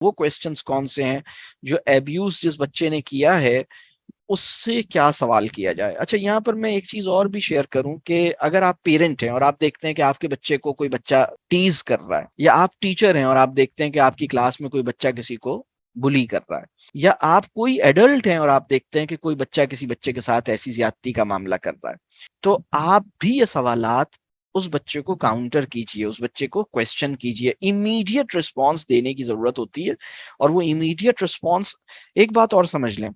وہ کویسچنس کون سے ہیں جو ایبیوز جس بچے نے کیا ہے اس سے کیا سوال کیا جائے. اچھا یہاں پر میں ایک چیز اور بھی شیئر کروں کہ اگر آپ پیرنٹ ہیں اور آپ دیکھتے ہیں کہ آپ کے بچے کو کوئی بچہ ٹیز کر رہا ہے، یا آپ ٹیچر ہیں اور آپ دیکھتے ہیں کہ آپ کی کلاس میں کوئی بچہ کسی کو بلی کر رہا ہے، یا آپ کوئی ایڈلٹ ہیں اور آپ دیکھتے ہیں کہ کوئی بچہ کسی بچے کے ساتھ ایسی زیادتی کا معاملہ کر رہا ہے، تو آپ بھی یہ سوالات اس بچے کو کاؤنٹر کیجئے، اس بچے کو کویسچن کیجئے. امیڈیٹ رسپانس دینے کی ضرورت ہوتی ہے، اور وہ امیڈیٹ رسپانس، ایک بات اور سمجھ لیں،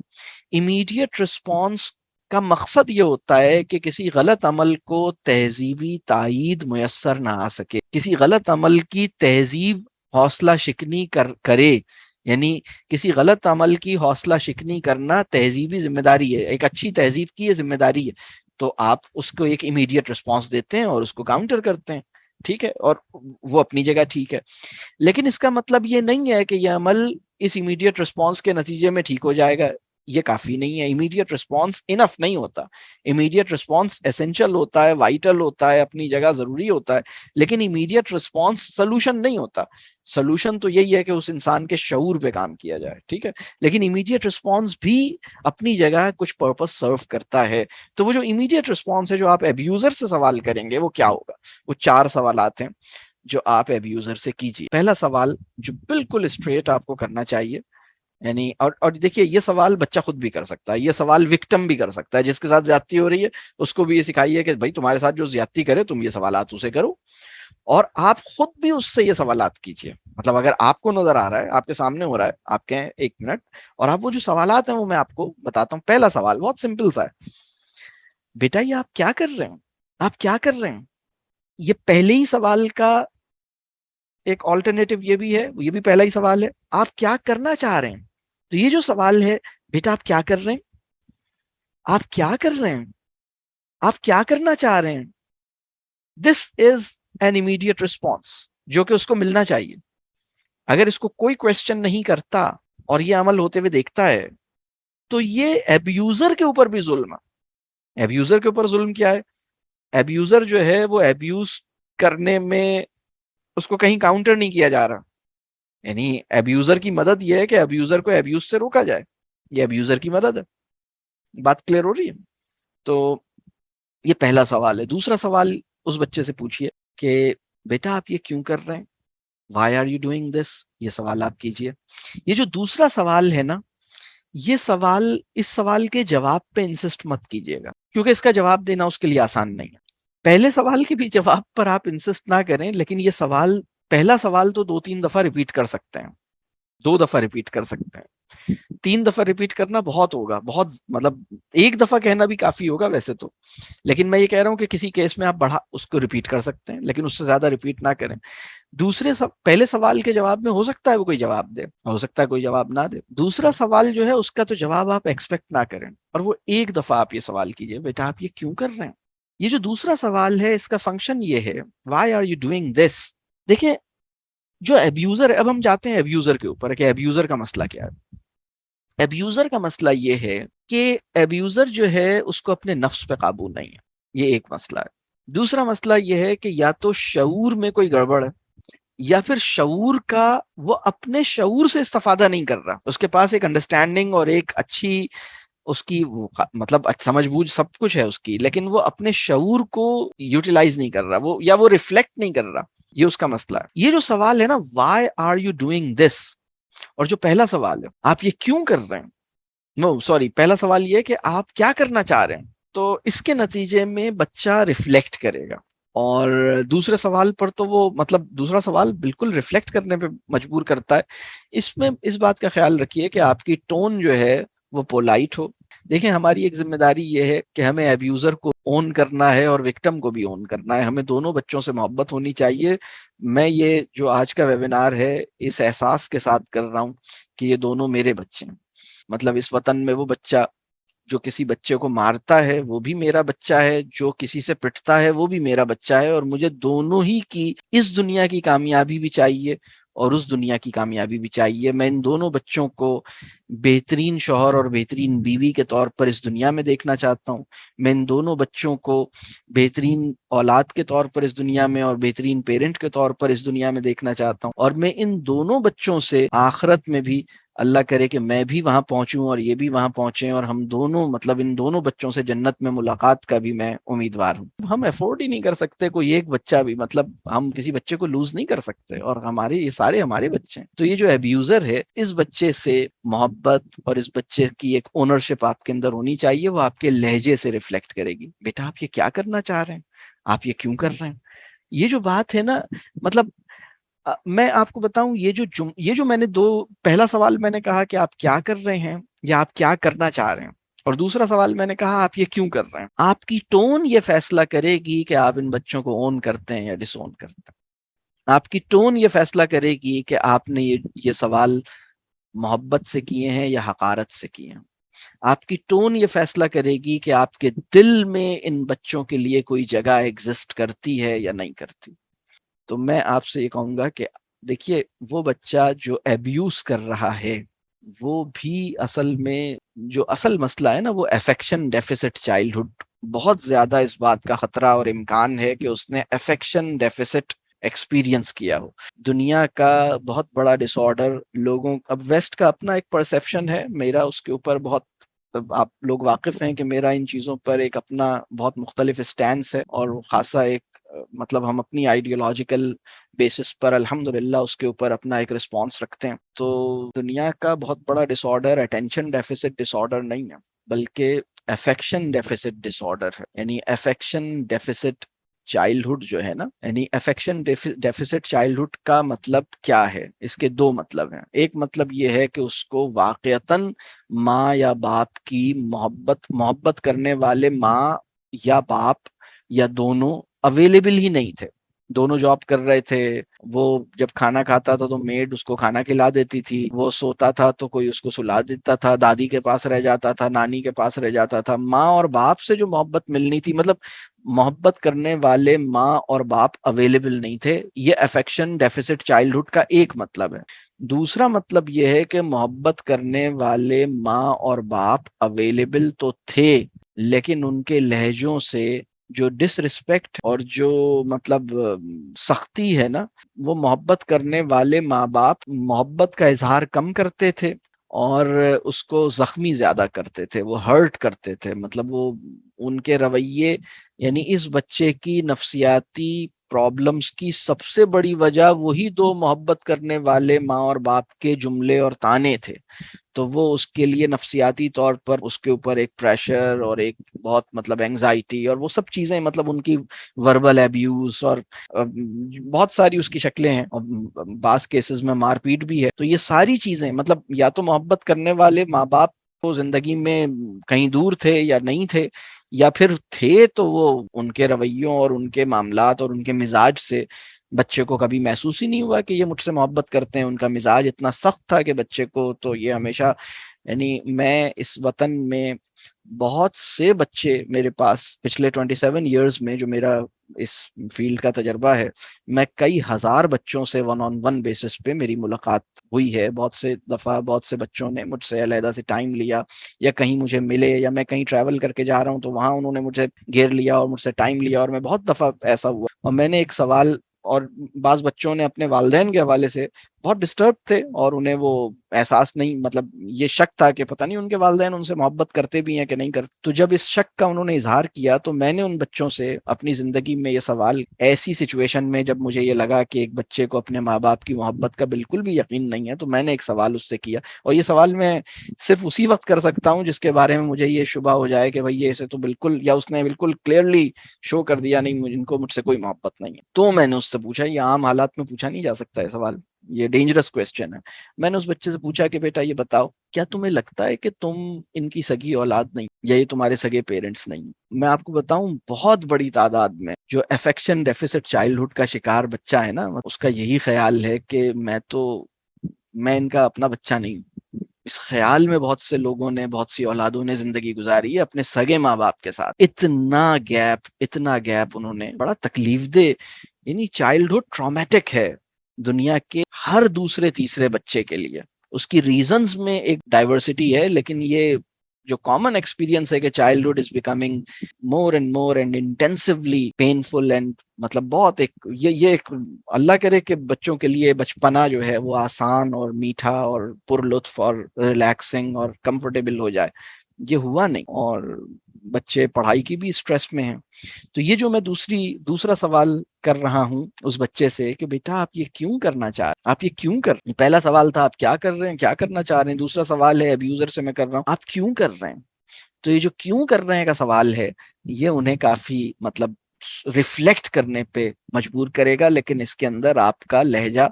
امیڈیٹ رسپانس کا مقصد یہ ہوتا ہے کہ کسی غلط عمل کو تہذیبی تائید میسر نہ آ سکے، کسی غلط عمل کی تہذیب حوصلہ شکنی کرے، یعنی کسی غلط عمل کی حوصلہ شکنی کرنا تہذیبی ذمہ داری ہے، ایک اچھی تہذیب کی یہ ذمہ داری ہے. تو آپ اس کو ایک امیڈیٹ رسپانس دیتے ہیں اور اس کو کاؤنٹر کرتے ہیں، ٹھیک ہے، اور وہ اپنی جگہ ٹھیک ہے. لیکن اس کا مطلب یہ نہیں ہے کہ یہ عمل اس امیڈیٹ رسپانس کے نتیجے میں ٹھیک ہو جائے گا. یہ کافی نہیں ہے، امیڈیٹ رسپانس انف نہیں ہوتا. امیڈیٹ رسپانس ایسنشل ہوتا ہے، وائٹل ہوتا ہے، اپنی جگہ ضروری ہوتا ہے، لیکن امیڈیٹ رسپانس سلوشن نہیں ہوتا. سلوشن تو یہی ہے کہ اس انسان کے شعور پہ کام کیا جائے، ٹھیک ہے، لیکن امیڈیٹ رسپانس بھی اپنی جگہ کچھ پرپس سرو کرتا ہے. تو وہ جو امیڈیٹ رسپانس ہے جو آپ ایبیوزر سے سوال کریں گے وہ کیا ہوگا؟ وہ 4 سوالات ہیں جو آپ ایبیوزر سے کیجیے. پہلا سوال جو بالکل اسٹریٹ آپ کو کرنا چاہیے، یعنی اور دیکھیے یہ سوال بچہ خود بھی کر سکتا ہے، یہ سوال وکٹم بھی کر سکتا ہے، جس کے ساتھ زیادتی ہو رہی ہے اس کو بھی یہ سکھائیے کہ بھائی تمہارے ساتھ جو زیادتی کرے تم یہ سوالات اسے کرو، اور آپ خود بھی اس سے یہ سوالات کیجیے. مطلب اگر آپ کو نظر آ رہا ہے، آپ کے سامنے ہو رہا ہے، آپ کہیں 1 منٹ، اور آپ وہ جو سوالات ہیں وہ میں آپ کو بتاتا ہوں. پہلا سوال بہت سمپل سا ہے، بیٹا یہ آپ کیا کر رہے ہیں؟ آپ کیا کر رہے ہیں؟ یہ پہلے ہی سوال کا ایک آلٹرنیٹو یہ بھی ہے، یہ بھی پہلا ہی سوال ہے، آپ کیا کرنا چاہ رہے ہیں؟ تو یہ جو سوال ہے، بیٹا آپ کیا کر رہے ہیں، آپ کیا کر رہے ہیں، آپ کیا کرنا چاہ رہے ہیں، دس از این امیڈیٹ رسپانس جو کہ اس کو ملنا چاہیے. اگر اس کو کوئی کویسچن نہیں کرتا اور یہ عمل ہوتے ہوئے دیکھتا ہے تو یہ ایبیوزر کے اوپر بھی ظلم ہے. ایبیوزر کے اوپر ظلم کیا ہے؟ ایبیوزر جو ہے وہ ایبیوز کرنے میں اس کو کہیں کاؤنٹر نہیں کیا جا رہا، یعنی ایبیوزر کی مدد یہ ہے کہ ایبیوزر کو ایبیوز سے روکا جائے، یہ ایبیوزر کی مدد ہے. بات کلیئر ہو رہی ہے؟ تو یہ پہلا سوال ہے. دوسرا سوال اس بچے سے پوچھئے کہ بیٹا آپ یہ کیوں کر رہے ہیں، why are you doing this, یہ سوال آپ کیجئے. یہ جو دوسرا سوال ہے نا، یہ سوال، اس سوال کے جواب پہ انسسٹ مت کیجئے گا، کیونکہ اس کا جواب دینا اس کے لیے آسان نہیں ہے. پہلے سوال کے بھی جواب پر آپ انسسٹ نہ کریں، لیکن یہ سوال، پہلا سوال تو 2-3 دفعہ ریپیٹ کر سکتے ہیں، 2 دفعہ ریپیٹ کر سکتے ہیں. 3 دفعہ ریپیٹ کرنا بہت ہوگا، بہت، مطلب 1 دفعہ کہنا بھی کافی ہوگا ویسے تو، لیکن میں یہ کہہ رہا ہوں کہ کسی کیس میں آپ بڑھا اس کو ریپیٹ کر سکتے ہیں، لیکن اس سے زیادہ ریپیٹ نہ کریں. پہلے سوال کے جواب میں ہو سکتا ہے وہ کوئی جواب دے، ہو سکتا ہے کوئی جواب نہ دے. دوسرا سوال جو ہے اس کا تو جواب آپ ایکسپیکٹ نہ کریں، اور وہ 1 دفعہ آپ یہ سوال کیجئے، بیٹا آپ یہ کیوں کر رہے ہیں. یہ جو دوسرا سوال ہے اس کا فنکشن یہ ہے، why are you doing this. دیکھیں جو ایبیوزر ہے، اب ہم جاتے ہیں ایبیوزر کے اوپر کہ ایبیوزر کا مسئلہ کیا ہے. ایبیوزر کا مسئلہ یہ ہے کہ ایبیوزر جو ہے اس کو اپنے نفس پہ قابو نہیں ہے، یہ ایک مسئلہ ہے. دوسرا مسئلہ یہ ہے کہ یا تو شعور میں کوئی گڑبڑ ہے، یا پھر شعور کا وہ اپنے شعور سے استفادہ نہیں کر رہا. اس کے پاس ایک انڈرسٹینڈنگ اور ایک اچھی اس کی مطلب سمجھ بوجھ سب کچھ ہے اس کی، لیکن وہ اپنے شعور کو یوٹیلائز نہیں کر رہا، وہ یا وہ ریفلیکٹ نہیں کر رہا. یہ اس کا مسئلہ ہے. یہ جو سوال ہے نا، why are you doing this, اور جو پہلا سوال ہے آپ یہ کیوں کر رہے ہیں، نو سوری، پہلا سوال یہ ہے کہ آپ کیا کرنا چاہ رہے ہیں، تو اس کے نتیجے میں بچہ ریفلیکٹ کرے گا. اور دوسرے سوال پر تو وہ، مطلب دوسرا سوال بالکل ریفلیکٹ کرنے پہ مجبور کرتا ہے. اس میں اس بات کا خیال رکھیے کہ آپ کی ٹون جو ہے وہ پولائٹ ہو. دیکھیں ہماری ایک ذمہ داری یہ ہے کہ ہمیں ایبیوزر کو اون کرنا ہے اور وکٹم کو بھی اون کرنا ہے. ہمیں دونوں بچوں سے محبت ہونی چاہیے. میں یہ جو آج کا ویبینار ہے اس احساس کے ساتھ کر رہا ہوں کہ یہ دونوں میرے بچے ہیں. مطلب اس وطن میں وہ بچہ جو کسی بچے کو مارتا ہے وہ بھی میرا بچہ ہے، جو کسی سے پٹتا ہے وہ بھی میرا بچہ ہے، اور مجھے دونوں ہی کی اس دنیا کی کامیابی بھی چاہیے اور اس دنیا کی کامیابی بھی چاہیے. میں ان دونوں بچوں کو بہترین شوہر اور بہترین بیوی کے طور پر اس دنیا میں دیکھنا چاہتا ہوں. میں ان دونوں بچوں کو بہترین اولاد کے طور پر اس دنیا میں اور بہترین پیرنٹ کے طور پر اس دنیا میں دیکھنا چاہتا ہوں. اور میں ان دونوں بچوں سے آخرت میں بھی اللہ کرے کہ میں بھی وہاں پہنچوں اور یہ بھی وہاں پہنچیں اور ہم دونوں مطلب ان دونوں بچوں سے جنت میں ملاقات کا بھی میں امیدوار ہوں. ہم افورڈ ہی نہیں کر سکتے کوئی ایک بچہ بھی, مطلب ہم کسی بچے کو لوز نہیں کر سکتے, اور ہمارے یہ سارے ہمارے بچے ہیں. تو یہ جو ابیوزر ہے, اس بچے سے محبت اور اس بچے کی ایک اونرشپ آپ کے اندر ہونی چاہیے. وہ آپ کے لہجے سے ریفلیکٹ کرے گی, بیٹا آپ یہ کیا کرنا چاہ رہے ہیں, آپ یہ کیوں کر رہے ہیں. یہ جو بات ہے نا, مطلب میں آپ کو بتاؤں, یہ جو میں نے پہلا سوال میں نے کہا کہ آپ کیا کر رہے ہیں یا آپ کیا کرنا چاہ رہے ہیں, اور دوسرا سوال میں نے کہا آپ یہ کیوں کر رہے ہیں. آپ کی ٹون یہ فیصلہ کرے گی کہ آپ ان بچوں کو اون کرتے ہیں یا ڈس اون کرتے ہیں. آپ کی ٹون یہ فیصلہ کرے گی کہ آپ نے یہ سوال محبت سے کیے ہیں یا حقارت سے کیے ہیں. آپ کی ٹون یہ فیصلہ کرے گی کہ آپ کے دل میں ان بچوں کے لیے کوئی جگہ ایگزسٹ کرتی ہے یا نہیں کرتی. تو میں آپ سے یہ کہوں گا کہ دیکھیے, وہ بچہ جو ایبیوز کر رہا ہے وہ بھی اصل میں جو اصل مسئلہ ہے نا, وہ افیکشن ڈیفیسٹ چائلڈہڈ. بہت زیادہ اس بات کا خطرہ اور امکان ہے کہ اس نے افیکشن ڈیفیسٹ ایکسپیرینس کیا ہو. دنیا کا بہت بڑا ڈس آرڈر لوگوں, اب ویسٹ کا اپنا ایک پرسیپشن ہے, میرا اس کے اوپر بہت, آپ لوگ واقف ہیں کہ میرا ان چیزوں پر ایک اپنا بہت مختلف اسٹینس ہے, اور خاصا ایک مطلب ہم اپنی آئیڈیولوجیکل بیسس پر الحمدللہ اس کے اوپر اپنا ایک رسپانس رکھتے ہیں. تو دنیا کا بہت بڑا ڈس آرڈر اٹینشن ڈیفیسٹ ڈس آرڈر نہیں ہے, بلکہ افیکشن ڈیفیسٹ ڈس آرڈر ہے. یعنی افیکشن ڈیفیسٹ چائلڈہڈ جو ہے نا, یعنی افیکشن ڈیفیسٹ چائلڈہڈ کا مطلب کیا ہے, اس کے دو مطلب ہیں. ایک مطلب یہ ہے کہ اس کو واقعتاً ماں یا باپ کی محبت کرنے والے ماں یا باپ یا دونوں اویلیبل ہی نہیں تھے. دونوں جاب کر رہے تھے, وہ جب کھانا کھاتا تھا تو میڈ اس کو کھانا کھلا دیتی تھی, وہ سوتا تھا تو کوئی اس کو سلا دیتا تھا, دادی کے پاس رہ جاتا تھا, نانی کے پاس رہ جاتا تھا. ماں اور باپ سے جو محبت ملنی تھی, مطلب محبت کرنے والے ماں اور باپ اویلیبل نہیں تھے. یہ افیکشن ڈیفیسٹ چائلڈہڈ کا ایک مطلب ہے. دوسرا مطلب یہ ہے کہ محبت کرنے والے ماں اور باپ اویلیبل تو تھے, لیکن ان کے لہجوں سے جو ڈس رسپیکٹ اور جو مطلب سختی ہے نا, وہ محبت کرنے والے ماں باپ محبت کا اظہار کم کرتے تھے اور اس کو زخمی زیادہ کرتے تھے, وہ ہرٹ کرتے تھے. مطلب وہ ان کے رویے, یعنی اس بچے کی نفسیاتی پرابلمز کی سب سے بڑی وجہ وہی دو محبت کرنے والے ماں اور باپ کے جملے اور طعنے تھے. تو وہ اس کے لیے نفسیاتی طور پر اس کے اوپر ایک پریشر اور ایک بہت مطلب اینگزائٹی اور وہ سب چیزیں, مطلب ان کی وربل ایبیوز اور بہت ساری اس کی شکلیں ہیں, اور بعض کیسز میں مار پیٹ بھی ہے. تو یہ ساری چیزیں, مطلب یا تو محبت کرنے والے ماں باپ کو زندگی میں کہیں دور تھے یا نہیں تھے, یا پھر تھے تو وہ ان کے رویوں اور ان کے معاملات اور ان کے مزاج سے بچے کو کبھی محسوس ہی نہیں ہوا کہ یہ مجھ سے محبت کرتے ہیں. ان کا مزاج اتنا سخت تھا کہ بچے کو تو یہ ہمیشہ, یعنی میں اس وطن میں بہت سے بچے میرے پاس پچھلے 27 ایئرز میں جو میرا اس فیلڈ کا تجربہ ہے, میں کئی ہزار بچوں سے ون آن ون بیسس پہ میری ملاقات ہوئی ہے. بہت سے دفعہ بہت سے بچوں نے مجھ سے علیحدہ سے ٹائم لیا, یا کہیں مجھے ملے, یا میں کہیں ٹریول کر کے جا رہا ہوں تو وہاں انہوں نے مجھے گھیر لیا اور مجھ سے ٹائم لیا, اور میں بہت دفعہ ایسا ہوا. اور میں نے ایک سوال, اور بعض بچوں نے اپنے والدین کے حوالے سے بہت ڈسٹرب تھے, اور انہیں وہ احساس نہیں, مطلب یہ شک تھا کہ پتہ نہیں ان کے والدین ان سے محبت کرتے بھی ہیں کہ نہیں کرتے. تو جب اس شک کا انہوں نے اظہار کیا تو میں نے ان بچوں سے اپنی زندگی میں یہ سوال, ایسی سچویشن میں جب مجھے یہ لگا کہ ایک بچے کو اپنے ماں باپ کی محبت کا بالکل بھی یقین نہیں ہے, تو میں نے ایک سوال اس سے کیا. اور یہ سوال میں صرف اسی وقت کر سکتا ہوں جس کے بارے میں مجھے یہ شبہ ہو جائے کہ بھائی یہ اسے تو بالکل, یا اس نے بالکل کلیئرلی شو کر دیا نہیں ان کو مجھ سے کوئی محبت نہیں ہے. تو میں نے اس سے پوچھا, یہ عام حالات میں پوچھا نہیں جا سکتا ہے سوال, یہ ڈینجرس کوسچن ہے. میں نے اس بچے سے پوچھا کہ بیٹا یہ بتاؤ, کیا تمہیں لگتا ہے کہ تم ان کی سگی اولاد نہیں, یا یہ تمہارے سگے پیرنٹس نہیں؟ میں آپ کو بتاؤں, بہت بڑی تعداد میں جو افیکشن ڈیفیسٹ چائلڈہڈ کا شکار بچہ ہے نا, اس کا یہی خیال ہے کہ میں ان کا اپنا بچہ نہیں ہوں. اس خیال میں بہت سے لوگوں نے, بہت سی اولادوں نے زندگی گزاری ہے اپنے سگے ماں باپ کے ساتھ. اتنا گیپ انہوں نے, بڑا تکلیف دہ, یعنی چائلڈہڈ ٹرامیٹک ہے. دنیا کے ہر دوسرے تیسرے بچے کے لیے. اس کی ریزنز میں ایک ڈائیورسٹی ہے، لیکن یہ جو کامن ایکسپیرینس ہے کہ childhood is becoming more and intensely painful and مطلب بہت یہ ایک اللہ کرے کہ بچوں کے لیے بچپنا جو ہے وہ آسان اور میٹھا اور پر لطف اور ریلیکسنگ اور کمفرٹیبل ہو جائے. یہ ہوا نہیں، اور بچے پڑھائی کی بھی اسٹریس میں ہیں. تو یہ جو میں دوسرا سوال کر رہا ہوں اس بچے سے کہ بیٹا آپ یہ کیوں کرنا چاہ رہے ہیں، آپ یہ کیوں کر رہے ہیں. پہلا سوال تھا آپ کیا کر رہے ہیں، کیا کرنا چاہ رہے ہیں. دوسرا سوال ہے ابیوزر سے میں کر رہا ہوں آپ کیوں کر رہے ہیں. تو یہ جو کیوں کر رہے ہیں کا سوال ہے یہ انہیں کافی مطلب ریفلیکٹ کرنے پہ مجبور کرے گا، لیکن اس کے اندر آپ کا لہجہ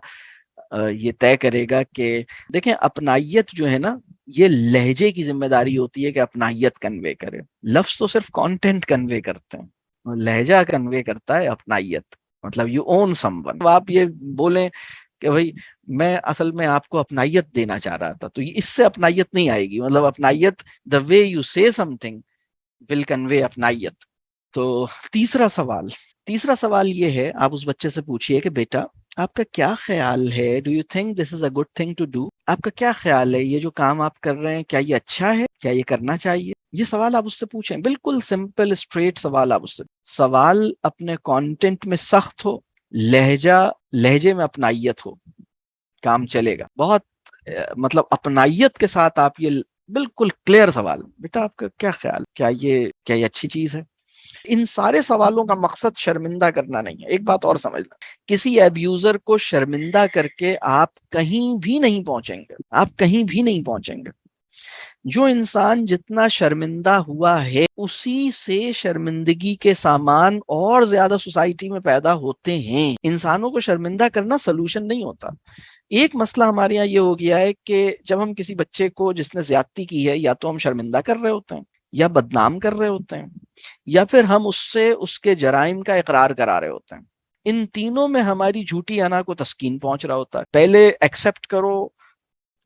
یہ طے کرے گا کہ دیکھیں اپنائیت جو ہے نا یہ لہجے کی ذمہ داری ہوتی ہے کہ اپنائیت کنوے کرے. لفظ تو صرف کانٹینٹ کنوے کرتے ہیں، لہجہ کنوے کرتا ہے اپنائیت. مطلب یو اون سم ون. آپ یہ بولیں کہ بھائی میں اصل میں آپ کو اپنائیت دینا چاہ رہا تھا، تو اس سے اپنائیت نہیں آئے گی. مطلب اپنائیت دا وے یو سے سم تھنگ ول کنوے اپنائیت. تو تیسرا سوال یہ ہے، آپ اس بچے سے پوچھئے کہ بیٹا آپ کا کیا خیال ہے، do you think this is a good thing to do. آپ کا کیا خیال ہے یہ جو کام آپ کر رہے ہیں کیا یہ اچھا ہے، کیا یہ کرنا چاہیے. یہ سوال آپ اس سے پوچھیں، بالکل سمپل اسٹریٹ سوال. آپ اس سے سوال اپنے کانٹینٹ میں سخت ہو، لہجے میں اپنائیت ہو، کام چلے گا. بہت مطلب اپنائیت کے ساتھ آپ یہ بالکل کلیئر سوال، بیٹا آپ کا کیا خیال، کیا یہ اچھی چیز ہے. ان سارے سوالوں کا مقصد شرمندہ کرنا نہیں ہے. ایک بات اور سمجھنا، کسی ایبیوزر کو شرمندہ کر کے آپ کہیں بھی نہیں پہنچیں گے. جو انسان جتنا شرمندہ ہوا ہے اسی سے شرمندگی کے سامان اور زیادہ سوسائٹی میں پیدا ہوتے ہیں. انسانوں کو شرمندہ کرنا سلوشن نہیں ہوتا. ایک مسئلہ ہمارے یہاں یہ ہو گیا ہے کہ جب ہم کسی بچے کو جس نے زیادتی کی ہے یا تو ہم شرمندہ کر رہے ہوتے ہیں یا بدنام کر رہے ہوتے ہیں یا پھر ہم اس سے اس کے جرائم کا اقرار کرا رہے ہوتے ہیں. ان تینوں میں ہماری جھوٹی انا کو تسکین پہنچ رہا ہوتا ہے. پہلے ایکسپٹ کرو،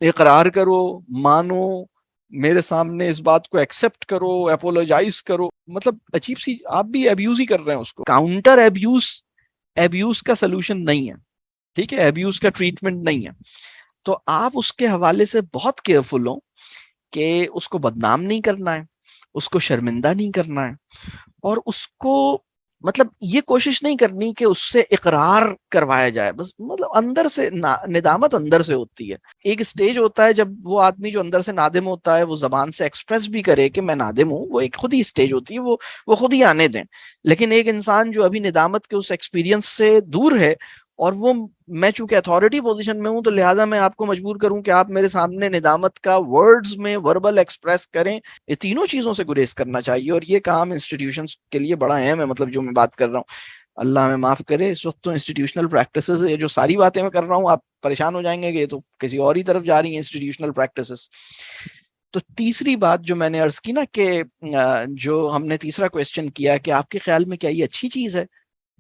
اقرار کرو، مانو، میرے سامنے اس بات کو ایکسپٹ کرو، اپولوجائز کرو. مطلب عجیب سی، آپ بھی ابیوز ہی کر رہے ہیں اس کو. کاؤنٹر ایبیوز کا سلوشن نہیں ہے، ٹھیک ہے، ایبیوز کا ٹریٹمنٹ نہیں ہے. تو آپ اس کے حوالے سے بہت کیئرفل ہوں کہ اس کو بدنام نہیں کرنا ہے، اس کو شرمندہ نہیں کرنا ہے، اور اس کو مطلب یہ کوشش نہیں کرنی کہ اس سے اقرار کروایا جائے. بس مطلب اندر سے ندامت اندر سے ہوتی ہے. ایک سٹیج ہوتا ہے جب وہ آدمی جو اندر سے نادم ہوتا ہے وہ زبان سے ایکسپریس بھی کرے کہ میں نادم ہوں، وہ ایک خود ہی سٹیج ہوتی ہے، وہ خود ہی آنے دیں. لیکن ایک انسان جو ابھی ندامت کے اس ایکسپیرینس سے دور ہے، اور وہ میں چونکہ اتھارٹی پوزیشن میں ہوں تو لہٰذا میں آپ کو مجبور کروں کہ آپ میرے سامنے ندامت کا ورڈز میں وربل ایکسپریس کریں. یہ تینوں چیزوں سے گریز کرنا چاہیے، اور یہ کام انسٹیٹیوشنز کے لیے بڑا اہم ہے. مطلب جو میں بات کر رہا ہوں، اللہ ہمیں معاف کرے، اس وقت تو انسٹیٹیوشنل پریکٹسز، یہ جو ساری باتیں میں کر رہا ہوں آپ پریشان ہو جائیں گے کہ یہ تو کسی اور ہی طرف جا رہی ہیں انسٹیٹیوشنل پریکٹسز. تو تیسری بات جو میں نے عرض کی نا کہ جو ہم نے تیسرا کویسچن کیا کہ آپ کے خیال میں کیا یہ اچھی چیز ہے،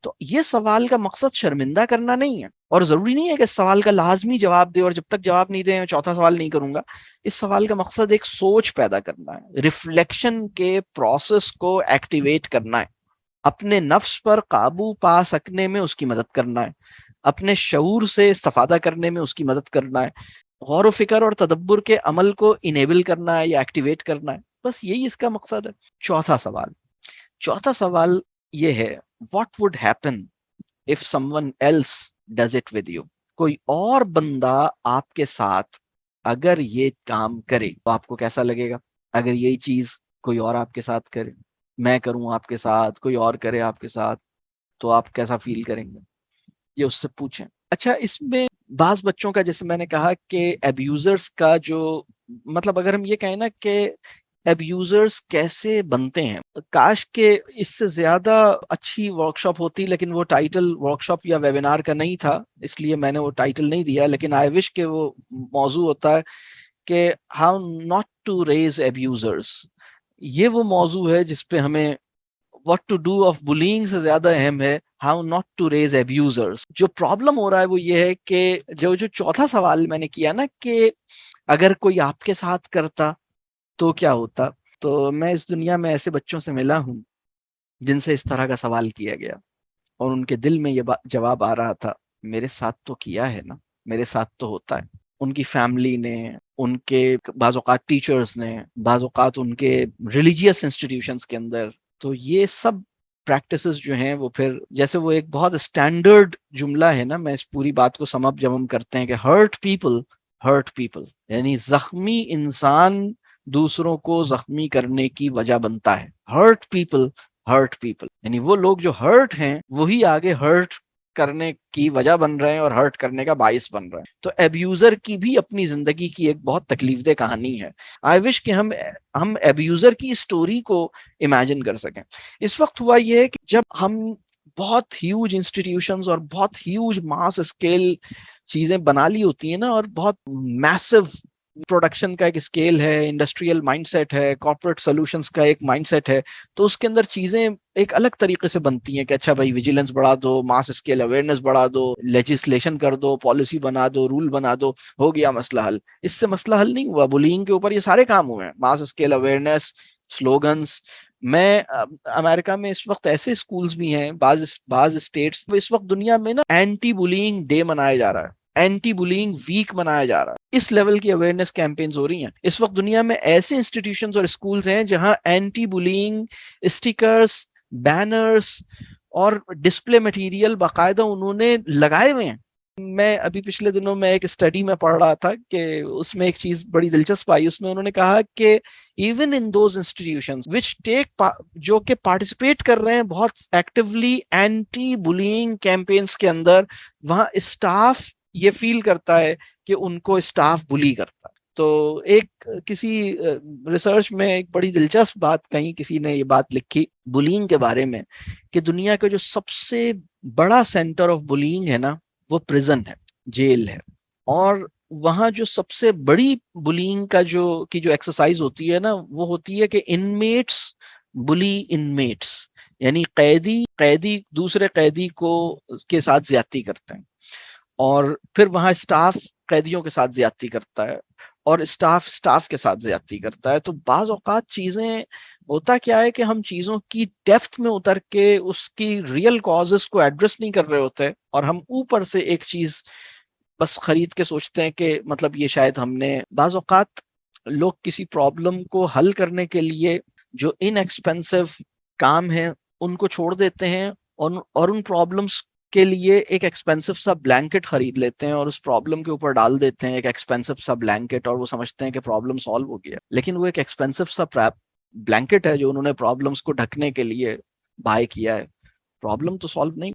تو یہ سوال کا مقصد شرمندہ کرنا نہیں ہے. اور ضروری نہیں ہے کہ اس سوال کا لازمی جواب دے، اور جب تک جواب نہیں دے چوتھا سوال نہیں کروں گا. اس سوال کا مقصد ایک سوچ پیدا کرنا ہے، ریفلیکشن کے پروسیس کو ایکٹیویٹ کرنا ہے، اپنے نفس پر قابو پا سکنے میں اس کی مدد کرنا ہے، اپنے شعور سے استفادہ کرنے میں اس کی مدد کرنا ہے، غور و فکر اور تدبر کے عمل کو انیبل کرنا ہے یا ایکٹیویٹ کرنا ہے. بس یہی اس کا مقصد ہے. چوتھا سوال یہ ہے، what would happen if someone else does it with you. کوئی اور بندہ آپ کے ساتھ اگر یہ کام کرے تو آپ کو کیسا لگے گا. اگر یہی چیز کوئی اور آپ کے ساتھ کرے، میں کروں آپ کے ساتھ، کوئی اور کرے آپ کے ساتھ، تو آپ کیسا فیل کریں گے، یہ اس سے پوچھیں. اچھا، اس میں بعض بچوں کا جیسے میں نے کہا کہ ایبیوزرز کا جو مطلب اگر ہم یہ کہیں نا کہ ایبیوزرز کیسے بنتے ہیں، کاش کہ اس سے زیادہ اچھی ورکشاپ ہوتی، لیکن وہ ٹائٹل ورکشاپ یا ویبینار کا نہیں تھا، اس لیے میں نے وہ ٹائٹل نہیں دیا. لیکن آئی وش کہ وہ موضوع ہوتا ہے کہ ہاؤ ناٹ ٹو ریز ایبیوزرز. یہ وہ موضوع ہے جس پہ ہمیں what to do of bullying سے زیادہ اہم ہے how not to raise abusers. جو پرابلم ہو رہا ہے وہ یہ ہے کہ جو چوتھا سوال میں نے کیا نا کہ اگر کوئی آپ کے ساتھ کرتا تو کیا ہوتا، تو میں اس دنیا میں ایسے بچوں سے ملا ہوں جن سے اس طرح کا سوال کیا گیا اور ان کے دل میں یہ جواب آ رہا تھا میرے ساتھ تو کیا ہے نا، میرے ساتھ تو ہوتا ہے. ان کی فیملی نے، ان کے بعض اوقات ٹیچرز نے، بعض اوقات ان کے ریلیجیس انسٹیٹیوشنس کے اندر. تو یہ سب پریکٹسز جو ہیں وہ پھر جیسے وہ ایک بہت اسٹینڈرڈ جملہ ہے نا، میں اس پوری بات کو سم اپ جب ہم کرتے ہیں کہ ہرٹ پیپل یعنی زخمی انسان دوسروں کو زخمی کرنے کی وجہ بنتا ہے. ہرٹ پیپل یعنی وہ لوگ جو ہرٹ ہیں وہی آگے ہرٹ کرنے کی وجہ بن رہے ہیں اور ہرٹ کرنے کا باعث بن رہے ہیں. تو ابیوزر کی بھی اپنی زندگی کی ایک بہت تکلیف دہ کہانی ہے. آئی وش کہ ہم ابیوزر کی اسٹوری کو امیجن کر سکیں. اس وقت ہوا یہ ہے کہ جب ہم بہت ہیوج انسٹیٹیوشنز اور بہت ہیوج ماس اسکیل چیزیں بنا لی ہوتی ہیں نا، اور بہت میسو پروڈکشن کا ایک اسکیل ہے، انڈسٹریل مائنڈ سیٹ ہے، کارپوریٹ سولوشنز کا ایک مائنڈ سیٹ ہے، تو اس کے اندر چیزیں ایک الگ طریقے سے بنتی ہیں کہ اچھا بھائی ویجیلنس بڑھا دو، ماس اسکیل اویئرنیس بڑھا دو، لیجسلیشن کر دو، پالیسی بنا دو، رول بنا دو، ہو گیا مسئلہ حل. اس سے مسئلہ حل نہیں ہوا. بولینگ کے اوپر یہ سارے کام ہوئے ہیں، ماس اسکیل اویئرنیس، سلوگنس. میں امریکہ میں اس وقت ایسے اسکولز بھی ہیں، بعض اسٹیٹس اس وقت دنیا میں نا اینٹی بولینگ ڈے منایا جا رہا ہے، اینٹی بولینگ ویک منایا جا رہا ہے. اس لیول کی اویئرنیس کیمپینز ہو رہی ہیں اس وقت دنیا میں. ایسے انسٹیٹیوشنز اور اسکولز ہیں جہاں اینٹی بولینگ اسٹیکرز، بینرز اور ڈسپلے مٹیریل باقاعدہ انہوں نے لگائے ہوئے ہیں. میں ابھی پچھلے دنوں میں ایک اسٹڈی میں پڑھ رہا تھا کہ اس میں ایک چیز بڑی دلچسپ آئی. اس میں انہوں نے کہا کہ even in those institutions which take, جو کہ پارٹیسپیٹ کر رہے ہیں بہت ایکٹیولی اینٹی بولینگ کیمپینز کے اندر، وہاں اسٹاف یہ فیل کرتا ہے کہ ان کو اسٹاف بلی کرتا ہے. تو ایک کسی ریسرچ میں ایک بڑی دلچسپ بات کہیں، کسی نے یہ بات لکھی بولینگ کے بارے میں کہ دنیا کا جو سب سے بڑا سینٹر آف بولینگ ہے نا وہ پریزن ہے، جیل ہے. اور وہاں جو سب سے بڑی بولینگ کا جو ایکسرسائز ہوتی ہے نا وہ ہوتی ہے کہ انمیٹس بلی انمیٹس، یعنی قیدی دوسرے قیدی کو کے ساتھ زیادتی کرتے ہیں، اور پھر وہاں اسٹاف قیدیوں کے ساتھ زیادتی کرتا ہے، اور اسٹاف کے ساتھ زیادتی کرتا ہے. تو بعض اوقات چیزیں ہوتا کیا ہے کہ ہم چیزوں کی ڈیپتھ میں اتر کے اس کی ریئل کازز کو ایڈریس نہیں کر رہے ہوتے، اور ہم اوپر سے ایک چیز بس خرید کے سوچتے ہیں کہ مطلب یہ شاید ہم نے. بعض اوقات لوگ کسی پرابلم کو حل کرنے کے لیے جو ان ایکسپینسو کام ہے ان کو چھوڑ دیتے ہیں، اور ان پرابلمس کے لیے ایک ایکسپینسو سا بلینکٹ خرید لیتے ہیں اور اس پرابلم کے اوپر ڈال دیتے ہیں ایک ایکسپینسو سا بلینکٹ، اور وہ سمجھتے ہیں کہ پرابلم سالو ہو گیا. لیکن وہ ایک ایکسپینسو سا بلینکٹ ہے جو انہوں نے پرابلمس کو ڈھکنے کے لیے بائی کیا ہے. پرابلم تو سالو نہیں.